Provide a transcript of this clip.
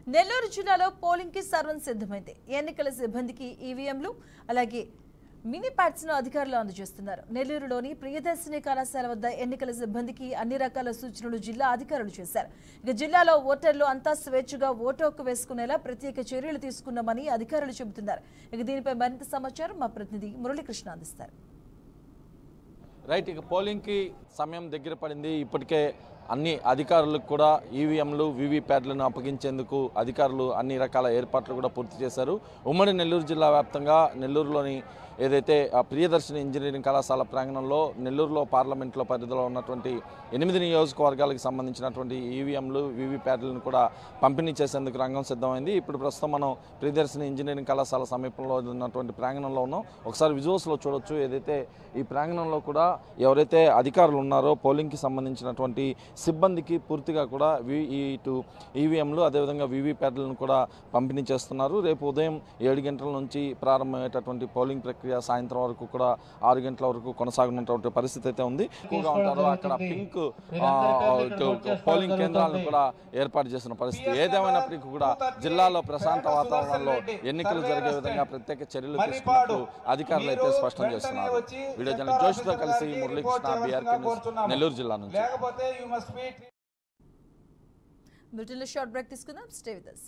నెల్లూరు జిల్లాలో పోలింగ్ కి సర్వం సిద్ధమైంది. ఎన్నికల సిబ్బందికి ఈవీఎంలు అలాగే మినీ ప్యాడ్స్ ను అధికారులు అందజేస్తున్నారు. నెల్లూరులోని ప్రియదర్శిని కళాశాల వద్ద ఎన్నికల సిబ్బందికి అన్ని రకాల సూచనలు జిల్లా అధికారులు చేశారు. ఇక జిల్లాలో ఓటర్లు అంతా స్వేచ్ఛగా ఓటు హక్కు వేసుకునేలా ప్రత్యేక చర్యలు తీసుకున్నామని అధికారులు చెబుతున్నారు. ఇక దీనిపై మరింత సమాచారం మా ప్రతినిధి మురళీకృష్ణ అందిస్తారు. రైట్, ఇక పోలింగ్కి సమయం దగ్గర పడింది. ఇప్పటికే అన్ని అధికారులకు కూడా ఈవీఎంలు వీవీప్యాట్లను అప్పగించేందుకు అధికారులు అన్ని రకాల ఏర్పాట్లు కూడా పూర్తి చేశారు. ఉమ్మడి నెల్లూరు జిల్లా వ్యాప్తంగా నెల్లూరులోని ఏదైతే ప్రియదర్శిని ఇంజనీరింగ్ కళాశాల ప్రాంగణంలో నెల్లూరులో పార్లమెంట్లో పరిధిలో ఉన్నటువంటి 8 నియోజకవర్గాలకు సంబంధించినటువంటి ఈవీఎంలు వీవీప్యాట్లను కూడా పంపిణీ చేసేందుకు రంగం సిద్ధమైంది. ఇప్పుడు ప్రస్తుతం మనం ప్రియదర్శిని ఇంజనీరింగ్ కళాశాల సమీపంలో ఉన్నటువంటి ప్రాంగణంలో ఉన్నాం. ఒకసారి విజువల్స్లో చూడొచ్చు. ఏదైతే ఈ ప్రాంగణంలో కూడా ఎవరైతే అధికారులు ఉన్నారో పోలింగ్కి సంబంధించినటువంటి సిబ్బందికి పూర్తిగా కూడా ఇటు ఈవీఎంలు అదేవిధంగా వీవీప్యాట్లను కూడా పంపిణీ చేస్తున్నారు. రేపు ఉదయం 7 గంటల నుంచి ప్రారంభమయ్యేటటువంటి పోలింగ్ ప్రక్రియ సాయంత్రం వరకు కూడా 6 గంటల వరకు కొనసాగుతున్నటువంటి పరిస్థితి అయితే ఉంది. ఎక్కువగా ఉంటారు అక్కడ పింక్ పోలింగ్ కేంద్రాలను కూడా ఏర్పాటు చేసిన పరిస్థితి. ఏదేమైనప్పటికీ కూడా జిల్లాలో ప్రశాంత వాతావరణంలో ఎన్నికలు జరిగే విధంగా ప్రత్యేక చర్యలు తీసుకున్నట్టు అధికారులు అయితే స్పష్టం చేస్తున్నారు. వీడియో జర్నలిస్ట్ జోష్తో కలిసి మురళీకృష్ణ, బీఆర్కే న్యూస్, నెల్లూరు జిల్లా నుంచి. షార్ట్ బ్రేక్ తీసుకుందాం. Stay with us.